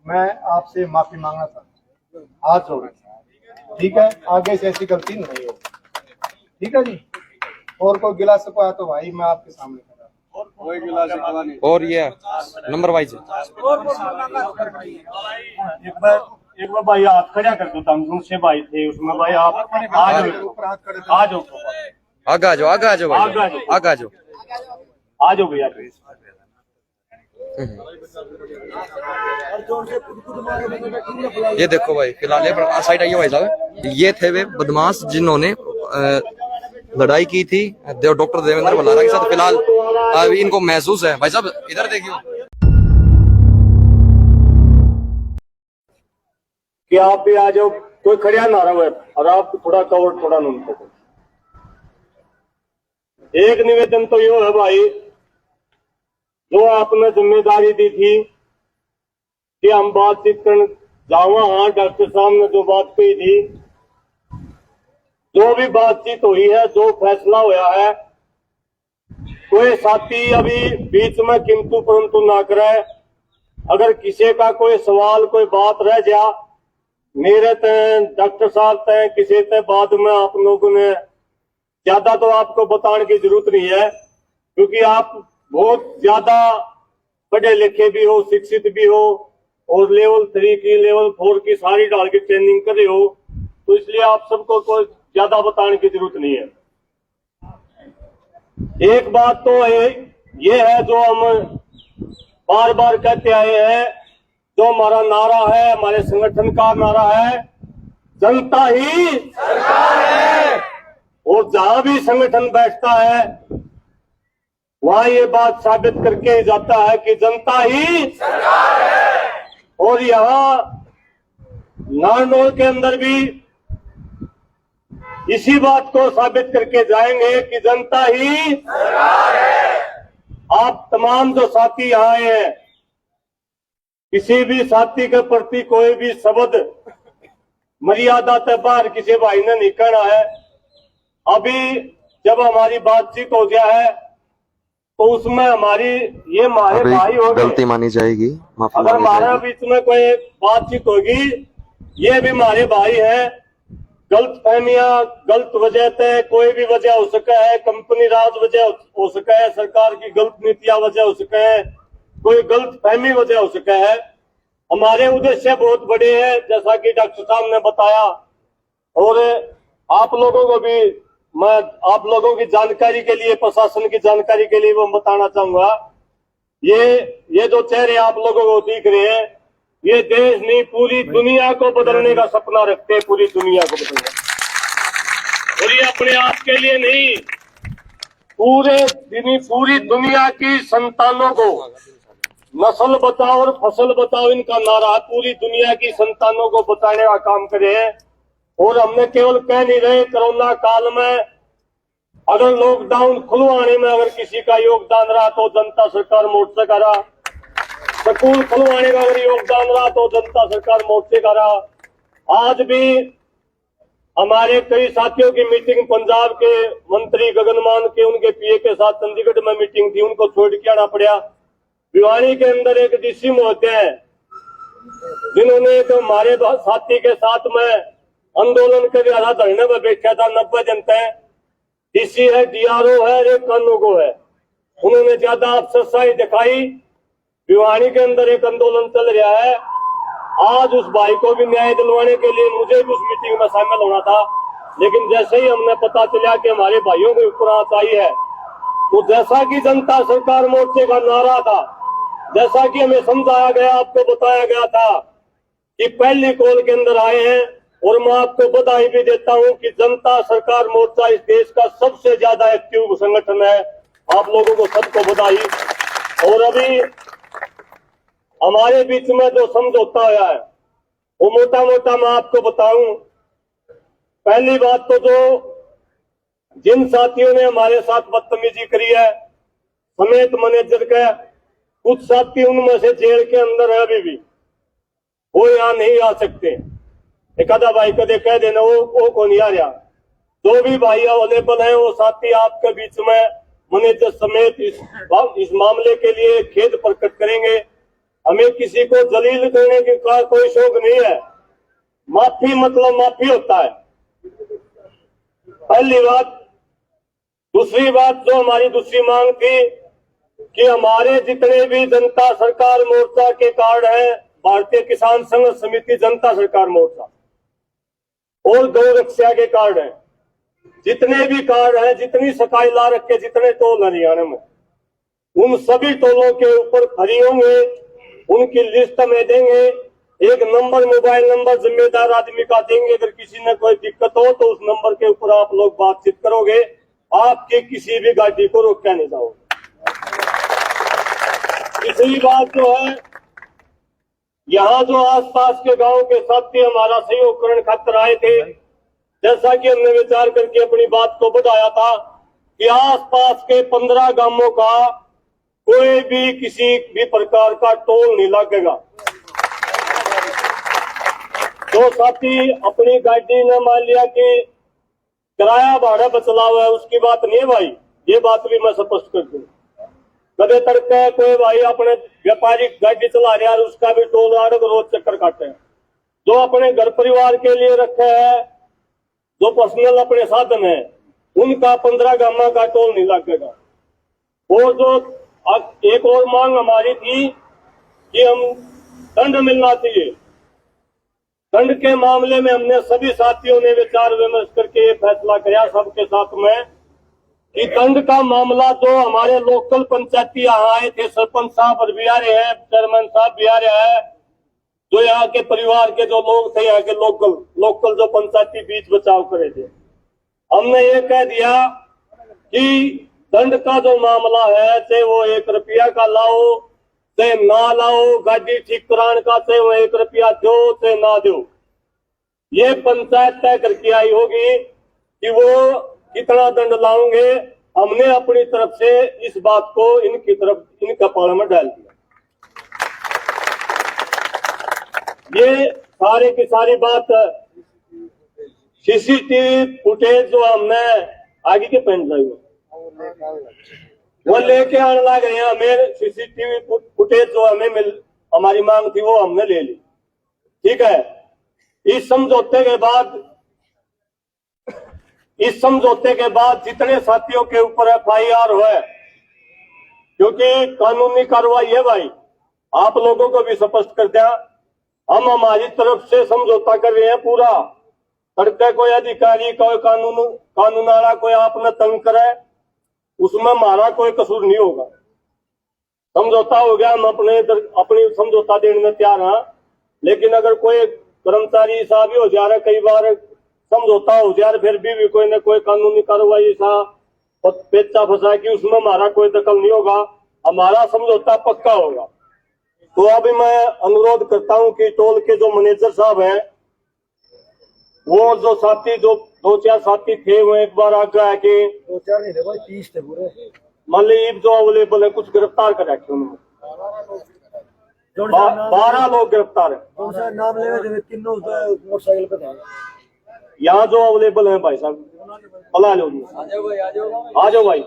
मैं आपसे माफी मांगना था, हाथ जोड़ के। ठीक है, आगे से ऐसी गलती नहीं होगी। ठीक है जी। और कोई गिला शिकवा तो भाई मैं आपके सामने कर रहा हूँ। कोई गिला शिकवा नहीं। और ये नंबर वाइज एक बार भाई आप खड़ा कर दो, हम दूसरे भाई थे उसमें। भाई आप आ जाओ, आ जाओ, आगे आ जाओ, आगे आ जाओ भाई, आगे आ जाओ, आ जाओ भैया। ये देखो भाई, फिलहाल ये साइड आइए भाई साहब, ये थे वे बदमाश जिन्होंने लड़ाई की थी डॉक्टर देवेंद्र बलारा के साथ। फिलहाल अभी इनको महसूस है। भाई साहब इधर देखियो कि आप भी आ जाओ, कोई खड़िया ना रहो और आप थोड़ा कवर थोड़ा नुन को। एक निवेदन तो यो है भाई, जो आपने जिम्मेदारी दी थी कि हम बातचीत कर जावा। हाँ, डॉक्टर साहब ने जो बात कही थी, जो भी बातचीत हुई है, जो फैसला हुआ है, कोई साथी अभी बीच में किंतु परंतु ना करे। अगर किसी का कोई सवाल कोई बात रह जा, मेरे तय डॉक्टर साहब तय किसी तय बाद में आप लोगों ने ज्यादा तो आपको बताने की जरूरत नहीं है, क्योंकि आप बहुत ज्यादा पढ़े लिखे भी हो, शिक्षित भी हो और लेवल 3 की लेवल 4 की सारी डाल की ट्रेनिंग कर रहे हो, तो इसलिए आप सबको कोई ज्यादा बताने की जरूरत नहीं है। एक बात तो ये है जो हम बार बार कहते आए हैं, जो हमारा नारा है, हमारे संगठन का नारा है, जनता ही सरकार है। और जहां भी संगठन बैठता है वहां ये बात साबित करके जाता है कि जनता ही सरकार है। और यहाँ नारनौल के अंदर भी इसी बात को साबित करके जाएंगे कि जनता ही सरकार है। आप तमाम जो साथी यहाँ आए हैं, किसी भी साथी के प्रति कोई भी शब्द मर्यादा से बाहर किसी भाई ने नहीं कहना है। अभी जब हमारी बातचीत हो गया है तो उसमें हमारी ये हमारे भाई होगी, गलती मानी जाएगी, अगर हमारे बीच में कोई बातचीत होगी, ये भी हमारे भाई है। गलत फहमियां, गलत वजह से कोई भी वजह हो सके है, कंपनी राज वजह हो सके है, सरकार की गलत नीतियां वजह हो सके है, कोई गलत फहमी वजह हो सके है। हमारे उद्देश्य बहुत बड़े हैं, जैसा कि डॉक्टर साहब ने बताया। और आप लोगों को भी मैं आप लोगों की जानकारी के लिए, प्रशासन की जानकारी के लिए वो बताना चाहूंगा, ये जो चेहरे आप लोगों को दिख रहे हैं, ये देश नहीं पूरी दुनिया को बदलने का सपना रखते हैं, पूरी दुनिया को बदलने। और ये अपने आप के लिए नहीं, पूरी दुनिया की संतानों को नस्ल बचाओ और फसल बचाओ, इनका नारा है। पूरी दुनिया की संतानों को बचाने का काम करे हैं। और हमने केवल कह नहीं रहे, कोरोना काल में अगर लॉकडाउन खुलवाने में अगर किसी का योगदान रहा तो जनता सरकार मोर्चे का रहा, स्कूल खुलवाने का अगर योगदान रहा तो जनता सरकार मोर्चे का रहा। आज भी हमारे कई साथियों की मीटिंग पंजाब के मंत्री गगनमान के, उनके पीए के साथ चंडीगढ़ में मीटिंग थी, उनको छोड़ के आना पड़ा। भिवानी के अंदर एक डीसी होते हैं जिन्होंने एक हमारे साथी के साथ में आंदोलन कर रहा था, धरने में बैठा था 90 जनता। डीसी है, डीआरओ है, एक कानूगो है, उन्होंने ज्यादा अफसरशाही दिखाई। भिवानी के अंदर एक आंदोलन चल रहा है। आज उस भाई को भी न्याय दिलवाने के लिए मुझे भी उस मीटिंग में शामिल होना था, लेकिन जैसे ही हमने पता चला कि हमारे भाइयों के ऊपर आंच आई है, तो जैसा कि जनता सरकार मोर्चे का नारा था, जैसा कि हमें समझाया गया, आपको बताया गया था कि पहली कॉल के अंदर आए हैं। और मैं आपको बधाई भी देता हूं कि जनता सरकार मोर्चा इस देश का सबसे ज्यादा एक्टिव संगठन है। आप लोगों को सबको बधाई। और अभी हमारे बीच में जो समझौता हुआ है वो मोटा मोटा मैं आपको बताऊं। पहली बात तो जो जिन साथियों ने हमारे साथ बदतमीजी करी है, समेत मैनेजर का, कुछ साथी उनमें से जेल के अंदर है अभी भी, वो यहाँ नहीं आ सकते। एक आधा भाई कदे कह देना वो कौन आ रहा। जो भी भाई अवेलेबल है वो साथी आपके बीच में मैनेजर समेत इस मामले के लिए खेद प्रकट करेंगे। हमें किसी को जलील करने का कोई शौक नहीं है। माफी मतलब माफी होता है, पहली बात। दूसरी बात जो हमारी दूसरी मांग थी कि हमारे जितने भी जनता सरकार मोर्चा के कार्ड हैं, भारतीय किसान संघ समिति जनता सरकार मोर्चा और गौ रक्षा के कार्ड हैं, जितने भी कार्ड हैं, जितनी सकाई ला रखे, जितने टोल हरियाणा में, उन सभी टोलों के ऊपर खड़ी होंगे, उनकी लिस्ट में देंगे, एक नंबर मोबाइल नंबर जिम्मेदार आदमी का देंगे। अगर किसी ने कोई दिक्कत हो तो उस नंबर के ऊपर आप लोग बातचीत करोगे, आपकी किसी भी गाड़ी को रोका नहीं जाओगे। तीसरी बात जो है, यहाँ जो आसपास के गांव के साथी हमारा सहयोग करने खातिर आए थे, जैसा कि हमने विचार करके अपनी बात को बढ़ाया था कि आसपास के 15 गांवों का कोई भी किसी भी प्रकार का टोल नहीं लगेगा। जो साथी अपनी गाड़ी ने मान लिया कि किराया भाड़ा बचला हुआ है, उसकी बात नहीं है भाई, ये बात भी मैं स्पष्ट कर दूं। कदे तड़के कोई भाई अपने व्यापारिक गाड़ी चला रहा है, उसका भी टोल आड़क रोज चक्कर काटे हैं। जो अपने घर परिवार के लिए रखे है, जो पर्सनल अपने साधन है, उनका 15 गामा का टोल नहीं लगेगा। और जो एक और मांग हमारी थी कि हम दंड मिलना चाहिए। दंड के मामले में हमने सभी साथियों ने विचार विमर्श करके ये फैसला किया सबके साथ में कि दंड का मामला जो हमारे लोकल पंचायती यहाँ आए थे, सरपंच साहब भी आ रहे हैं, चेयरमैन साहब भी आ रहे हैं, जो यहाँ के परिवार के जो लोग थे, यहाँ के लोकल जो पंचायती बीच बचाव करे थे, हमने ये कह दिया कि दंड का जो मामला है, चाहे वो 1 रुपया का लाओ चाहे ना लाओ, गाड़ी ठीक कराने का चाहे वो 1 रुपया दो चाहे ना दो, ये पंचायत तय करके आई होगी कि वो कितना दंड लाओगे। हमने अपनी तरफ से इस बात को इनके कपाल में डाल दिया। ये सारी की सारी बात सीसीटीवी फुटेज जो हमने आगे के पेन ड्राइव वो लेके आने लग रहे हैं। हमें सीसीटीवी फुटेज जो हमारी मांग थी वो हमने ले ली, ठीक है। इस समझौते के बाद जितने साथियों के ऊपर FIR हुए, क्योंकि कानूनी कार्रवाई है भाई, आप लोगों को भी स्पष्ट कर दिया, हम हमारी तरफ से समझौता कर रहे हैं पूरा। तड़के कोई अधिकारी कोई कानून वाला कोई आपने तंग करे, उसमें हमारा कोई कसूर नहीं होगा। समझौता हो गया, हम अपनी समझौता देने में तैयार हैं। लेकिन अगर कोई कर्मचारी साहब ही हो जा रहा, कई बार समझौता हो जा रहा, फिर भी कोई न कोई कानूनी कार्रवाई सा पेचा फंसा कि उसमें हमारा कोई दखल नहीं होगा, हमारा समझौता पक्का होगा। तो अभी मैं अनुरोध करता हूं कि टोल के जो मैनेजर साहब हैं, वो जो साथी जो 2-4 साथी थे, वो एक बार आगे आके 2-4 नहीं थे भाई, 30 थे पूरे। मतलब जो अवेलेबल है कुछ गिरफ्तार कर रखे उन्होंने, 12 लोग गिरफ्तार है। नाम ले तीनों मोटरसाइकिल पे थे। यहाँ जो अवेलेबल है भाई साहब, बुला लो, आ जाओ भाई।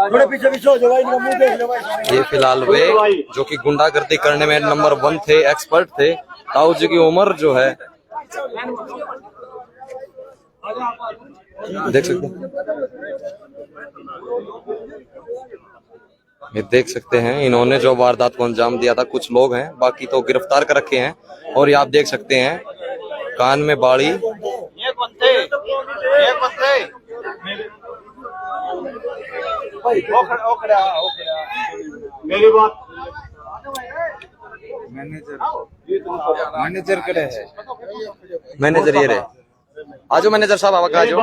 थोड़े पीछे हो जाओ भाई, मुंह देख लो भाई। ये फिलहाल वे जो कि गुंडागर्दी करने में नंबर 1 थे, एक्सपर्ट थे। ताऊ जी की उम्र जो है देख सकते हैं, ये देख सकते हैं इन्होंने जो वारदात को अंजाम दिया था। कुछ लोग हैं, बाकी तो गिरफ्तार कर रखे हैं। और ये आप देख सकते हैं कान में बाड़ी, ये बनते मेरी बात मैनेजर करे है, मैनेजर ये रहे। आजो मैनेजर साहब, आवाज आ जाओ।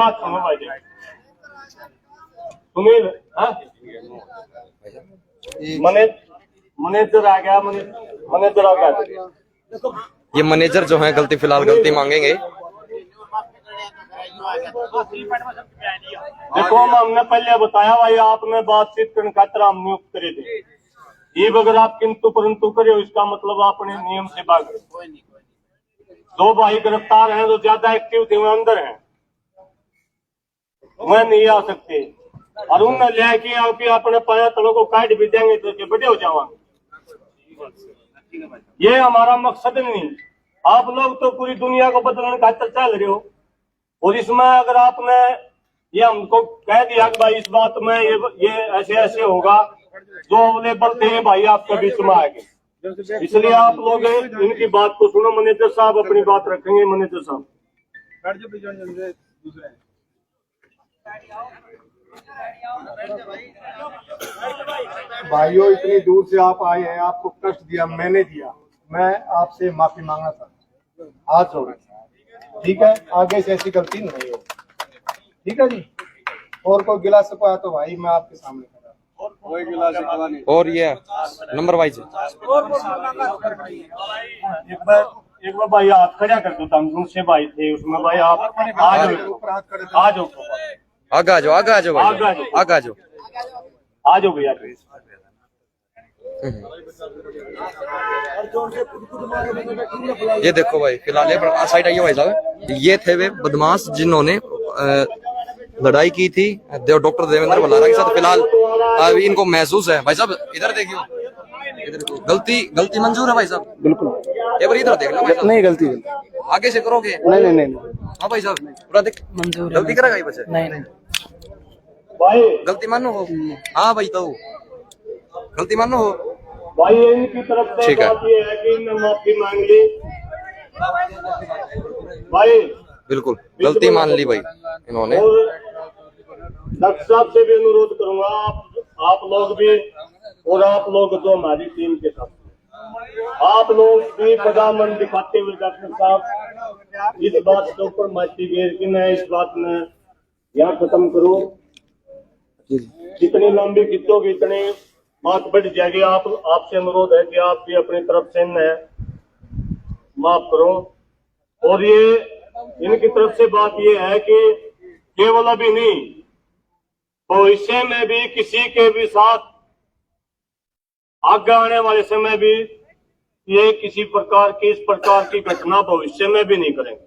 सुनील मैनेजर आ गया, मैनेजर आ गया। ये मैनेजर जो है फिलहाल गलती मांगेंगे। देखो, हमने पहले बताया भाई, आपने बातचीत करने खातिर हम नियुक्त करे थे। ये अगर आप किंतु परंतु करे, इसका मतलब आपने नियम से भाग। 2 भाई गिरफ्तार हैं, जो ज्यादा एक्टिव थे वो अंदर हैं, वह नहीं आ सकते। और उनने लेके आपके अपने पाया तलों को काट भी देंगे तो बड़े हो जावांगे। ये हमारा मकसद नहीं। आप लोग तो पूरी दुनिया को बदलने का चल रहे हो, और इसमें अगर आपने ये हमको कह दिया कि भाई इस बात में ये ऐसे ऐसे होगा, जो अगले बलते हैं भाई आपके बीच में आएंगे। इसलिए आप लोग इनकी बात को सुनो। मैनेजर साहब अपनी बात रखेंगे। मैनेजर साहब भाइयों, इतनी दूर से आप आए हैं, आपको कष्ट दिया मैंने दिया, मैं आपसे माफी मांगना था, हाथ जोड़। ठीक है, आगे से ऐसी गलती नहीं हो। ठीक है जी। और कोई गिला सको तो भाई मैं आपके सामने खड़ा हूं। और ये नंबर वाइज एक बार भाई हाथ खड़ा कर दो। हम दूसरे भाई थे उसमें भाई आप आ जाओ आगे आ जाओ, आगे आ जाओ भाई, आगे आ जाओ, आ जाओ भैया। ये देखो भाई, फिलहाल ये साइड आइए भाई साहब। ये थे वे बदमाश जिन्होंने लड़ाई की थी डॉक्टर देवेंद्र बलारा के साथ। फिलहाल अभी इनको महसूस है। भाई साहब इधर देखियो, गलती मंजूर है भाई साहब? बिल्कुल। एक बार इधर देख लो भाई साहब। नहीं, गलती आगे से करोगे? नहीं। हाँ भाई साहब, पूरा देख मंजूर। गलती करेगा ये बच्चे? नहीं भाई गलती मानो हो। हाँ भाई, तो गलती मानो हो भाई। इनकी तरफ से बात ये है कि इन्होंने माफी मांग ली भाई। बिल्कुल गलती मान ली भाई इन्होंने। और डॉक्टर साहब से भी अनुरोध करूंगा, आप लोग भी, और आप लोग जो हमारी टीम के साथ, आप लोग भी बदामन दिखाते हुए डॉक्टर साहब इस बात के ऊपर माची घेर कि मैं इस बात में यहाँ खत्म करूं। जितनी लंबी खिंचोगे इतनी बात बढ़ जाएगी। आपसे अनुरोध है कि आप भी अपनी तरफ से माफ करो। और ये इनकी तरफ से बात ये है कि केवल अभी नहीं, भविष्य में भी किसी के भी साथ आगे आने वाले समय भी ये किसी प्रकार की इस प्रकार की घटना भविष्य में भी नहीं करेंगे।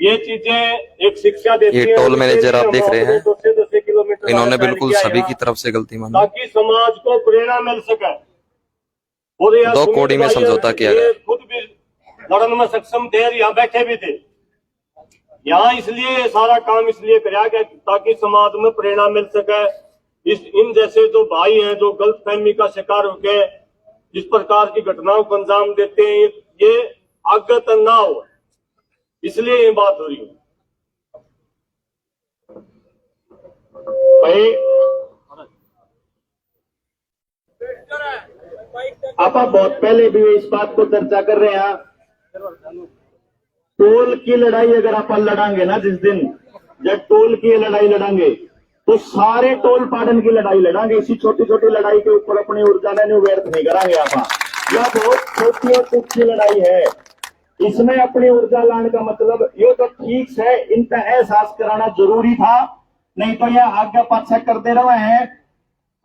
ये चीजें एक शिक्षा देती है। ये टोल मैनेजर आप देख रहे हैं, 200 किलोमीटर इन्होंने बिल्कुल सभी की तरफ से गलती मानी, ताकि समाज को प्रेरणा मिल सके। और 2 कौड़ी में समझौता किया गया। खुद भी लड़न में सक्षम थे, यहाँ बैठे भी थे यहाँ, इसलिए सारा काम इसलिए कराया गया ताकि समाज में प्रेरणा मिल सके। इन जैसे जो भाई हैं जो गलत फहमी का शिकार होके जिस प्रकार की घटनाओं को अंजाम देते हैं, ये आगे तक ना हो, इसलिए ये बात हो रही है भाई। आप बहुत पहले भी इस बात को चर्चा कर रहे हैं। टोल की लड़ाई अगर आप लड़ांगे ना, जिस दिन जब टोल की लड़ाई लड़ांगे तो सारे टोल पाटन की लड़ाई लड़ांगे। इसी छोटी छोटी लड़ाई के ऊपर अपनी ऊर्जा ने व्यर्थ नहीं करांगे। आप यह बहुत छोटी और तुच्छी लड़ाई है, इसमें अपनी ऊर्जा लाने का मतलब ये तो ठीक है, इनका एहसास कराना जरूरी था, नहीं तो यह आगे पाछा करते रहे हैं।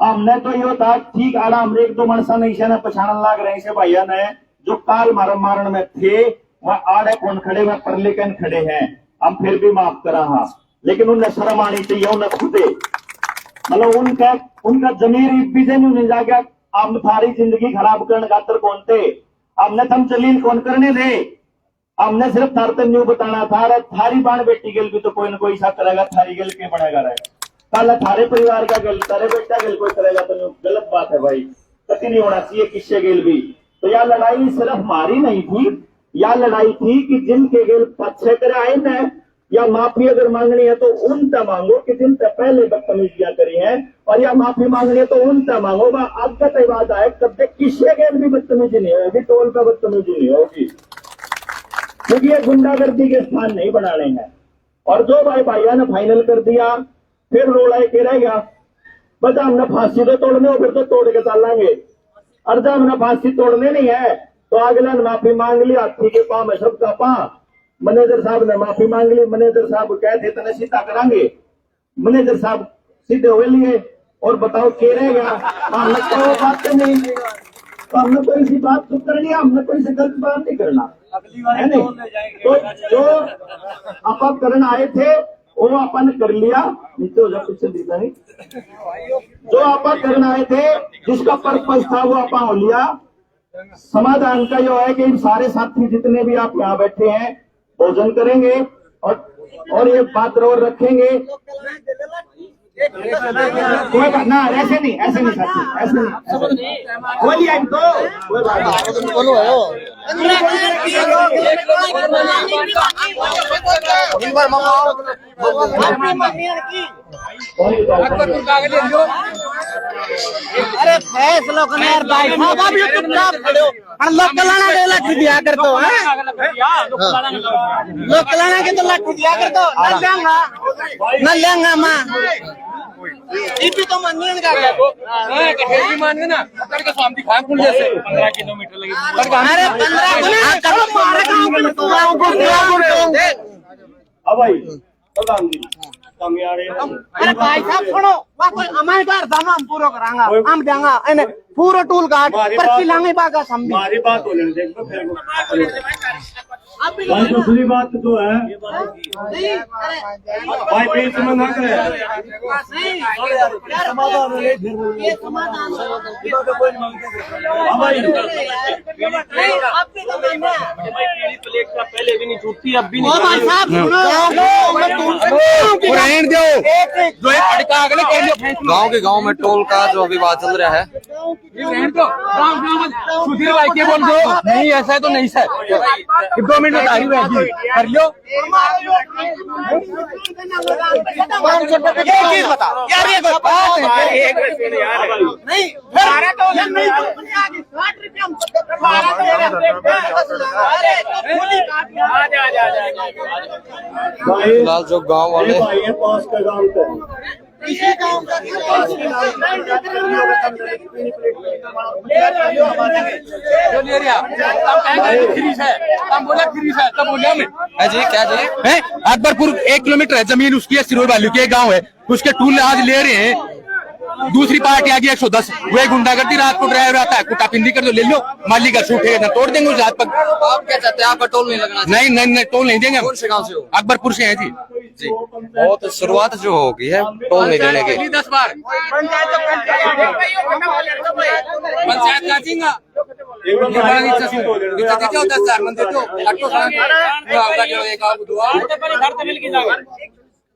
हमने तो यो था ठीक आड़ा, हम एक दो मनसा नहीं से पछाड़न लाग रहे से भैया ने जो काल मारण में थे वह आड़े कौन खड़े, वह परलेकन खड़े हैं, हम फिर भी माफ करा। हाँ, लेकिन उन्हें शर्म आनी चाहिए, उन्हें खुदे मतलब उनका जमीर बीजे नहीं जा गया। हम थारी जिंदगी खराब करने खातर कौन थे? हमने थम चलील कौन करने थे? हमने सिर्फ थारतन न्यू बताना था। थारी बाण बेटी गेल भी तो कोई ना कोई सा करेगा, थारी गेल के बनेगा रहे, कल थारे परिवार का गेल, तारे बेटा गेल कोई करेगा तो गलत बात है भाई, कति नहीं होना चाहिए किससे गेल भी। तो यह लड़ाई सिर्फ हमारी नहीं थी, यह लड़ाई थी कि जिनके गेल पच्छे करे आए न, या माफी अगर मांगनी है तो उनसे मांगो कि जिनसे पहले बदतमीजियां करी हैं, और या माफी मांगनी है तो उनसे मांगो। वह आपका तय बात है, कभी किससे गेल भी बदतमीजी नहीं होगी, टोल पर बदतमीजी नहीं होगी, क्योंकि ये गुंडागर्दी के स्थान नहीं बनाने हैं। और जो भाई भाइया ने फाइनल कर दिया, फिर रोड़ा के रह गया, बता हमने फांसी तो तोड़ने हो, फिर तो तोड़ के चलेंगे। और जब हमने फांसी तोड़ने नहीं है तो अगला ने माफी मांग ली, हाथी के पांव में सबका पांव। मैनेजर साहब ने माफी मांग ली, मैनेजर साहब कहते थे सीधा करांगे, मैनेजर साहब सीधे हुए लिए, और बताओ के रह गया? हमने कोई बात नहीं, तो हमने कोई सी बात तो करनी है, हमने कोई से गलत बात नहीं करना। है नहीं? तो जो अपन करने आए थे वो अपन कर लिया, नीचे हो जा, पीछे दिखता नहीं। जो अपन करने आए थे जिसका पर्पस था वो अपन हो लिया। समाधान का जो है कि इन सारे साथी जितने भी आप यहाँ बैठे हैं भोजन करेंगे और ये बात जरूर रखेंगे। कोई बात ना, ऐसे नहीं साथी, ऐसे नहीं बोलिए हम तो कोई बात बोलो अरे फैसलो को यार भाई साहब आप ये चुपचाप खड़े हो और लोग कलाना के लाठी दिया कर दो हैं, लोग कलाना के तो लाठी दिया कर दो। न लेंगा माँ इसी तो मानिए का मान ना करके स्वामी दिखाए पुल जैसे 15 किलोमीटर लगे। अरे 15 करो मारे गांव को अब भाई प्रधान जी कम यार। अरे भाई साहब सुनो वहाँ कोई हमारे घर दाना हम पूरा करांगा, हम देंगा इन्हें पूरा टूल काट पर्ची लांगे बागा समझी। हमारी बात हो लेने देखो फिर भाई दूसरी बात जो है भाई बीच में ना करे पहले भी नहीं छूटती अब भी नहीं। भाई साहब सुनो गांव के गांव में टोल का जो विवाद चल रहा है, सुधीर भाई के बोल दो नहीं ऐसा है तो नहीं सर 2 मिनट में तारीफ है कर लो। एक चीज बता यार, ये बात नहीं फिलहाल जो गांव वाले भाई है पास का गांव का जी क्या जी है अकबरपुर 1 किलोमीटर है जमीन उसकी है, सिरोही बालू के गांव है, उसके टूल आज ले रहे हैं। दूसरी पार्टी आ गई 110 वो गुंडागर्दी, रात को ड्राइवर आता है कुटा पिंडी कर दो ले लो, मालिक का सूट है तोड़ देंगे उस रात पर। आप क्या चाहते हैं? आपका टोल नहीं लगना चाहिए? नहीं टोल नहीं देंगे। कौन से गांव से हो? अकबरपुर से है जी। जी बहुत शुरुआत जो होगी है टोल नहीं देने की। 10 बार पंचायत काटेगा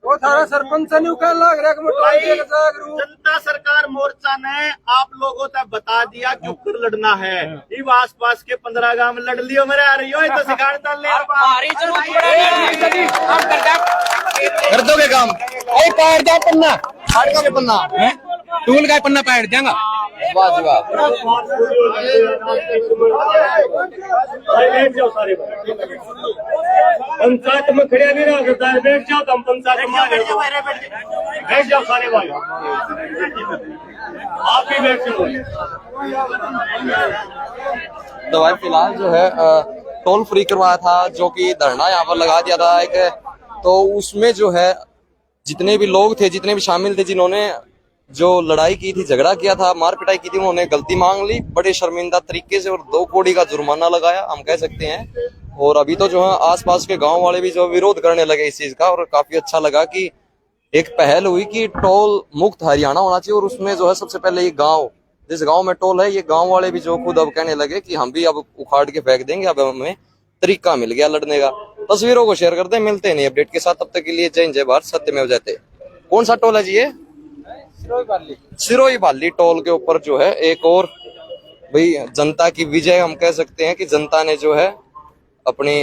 वो थारा सरपंच ने लग रहा है जनता सरकार मोर्चा ने आप लोगों तक बता दिया क्यों कर लड़ना है। ये आस पास के 15 गांव में लड़ लियो मेरे आ रही हो तो सिखाड़ डाल कर दोगे काम अरे पार जाओ पन्ना पन्ना टूल का पन्ना पार जाएगा। वाह जी वाह। बैठ जाओ सारे पंचायत में खड़े नहीं रह सकता है, बैठ जाओ तुम पंचायत में बैठ जाओ सारे भाई, आप भी बैठ जाओ। तो भाई फिलहाल जो है टोल फ्री करवाया था जो कि धरना यहाँ पर लगा दिया था एक, तो उसमें जो है जितने भी लोग थे जितने भी शामिल थे जिन्होंने जो लड़ाई की थी झगड़ा किया था मार पिटाई की थी उन्होंने गलती मांग ली बड़े शर्मिंदा तरीके से और 2 करोड़ का जुर्माना लगाया हम कह सकते हैं। और अभी तो जो है आसपास के गांव वाले भी जो विरोध करने लगे इस चीज का, और काफी अच्छा लगा कि एक पहल हुई कि टोल मुक्त हरियाणा होना चाहिए। और उसमें जो है सबसे पहले ये गांव जिस गांव में टोल है ये गांव वाले भी जो खुद अब कहने लगे कि हम भी अब उखाड़ के फेंक देंगे, अब हमें तरीका मिल गया लड़ने का। तस्वीरों को शेयर करते हैं, मिलते हैं नई अपडेट के साथ, तब तक के लिए जय हिंद जय भारत सत्यमेव जयते। कौन सा टोल है जी? ये सिरोही बाली टोल के ऊपर जो है एक और भाई जनता की विजय हम कह सकते हैं कि जनता ने जो है अपनी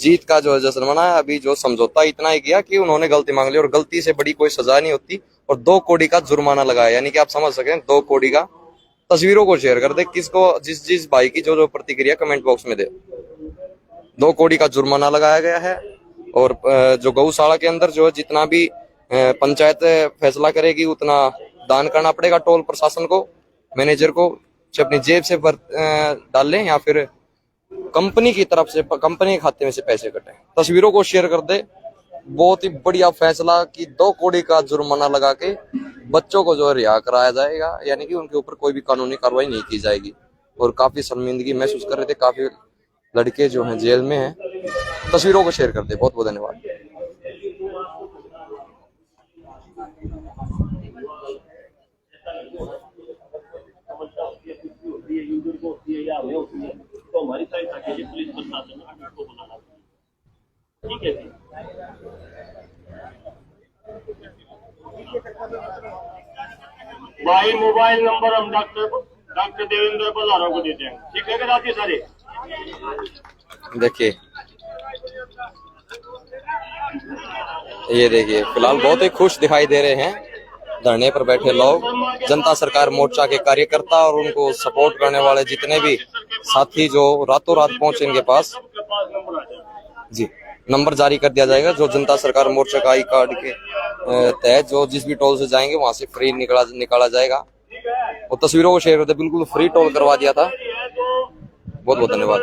जीत का जो है जश्न मनाया। अभी जो समझौता इतना ही किया कि उन्होंने गलती मांग ली और गलती से बड़ी कोई सजा नहीं होती और 2 करोड़ का जुर्माना लगाया, यानी कि आप समझ सकें 2 करोड़ का। तस्वीरों को शेयर कर दे, किसको जिस भाई की जो प्रतिक्रिया कमेंट बॉक्स में दे। 2 करोड़ का जुर्माना लगाया गया है और जो गौशाला के अंदर जो है जितना भी पंचायत फैसला करेगी उतना दान करना पड़ेगा टोल प्रशासन को, मैनेजर को, अपनी जेब से डाल लें या फिर कंपनी की तरफ से कंपनी के खाते में से पैसे कटें। तस्वीरों को शेयर कर दे। बहुत ही बढ़िया फैसला कि 2 करोड़ का जुर्माना लगा के बच्चों को जो है रिहा कराया जाएगा, यानी कि उनके ऊपर कोई भी कानूनी कार्रवाई नहीं की जाएगी। और काफी शर्मिंदगी महसूस कर रहे थे, काफी लड़के जो हैं जेल में हैं, तस्वीरों को शेयर कर दे। बहुत बहुत धन्यवाद। तो हमारी साइड अकेले पुलिस प्रशासन को बुलाना, ठीक है। भाई मोबाइल नंबर हम डॉक्टर देवेंद्र बल्लारों को देते हैं, ठीक है राजी सारे। देखिए ये देखिए फिलहाल बहुत ही खुश दिखाई दे रहे हैं धरने पर बैठे लोग, जनता सरकार मोर्चा के कार्यकर्ता और उनको सपोर्ट करने वाले जितने भी साथी जो रातों रात पहुंचे इनके पास। जी, नंबर जारी कर दिया जाएगा जो जनता सरकार मोर्चा का आई कार्ड के तहत जो जिस भी टोल से जाएंगे वहां से फ्री निकाला जाएगा। और तस्वीरों को शेयर करते, बिल्कुल फ्री टोल करवा दिया था। बहुत बहुत धन्यवाद।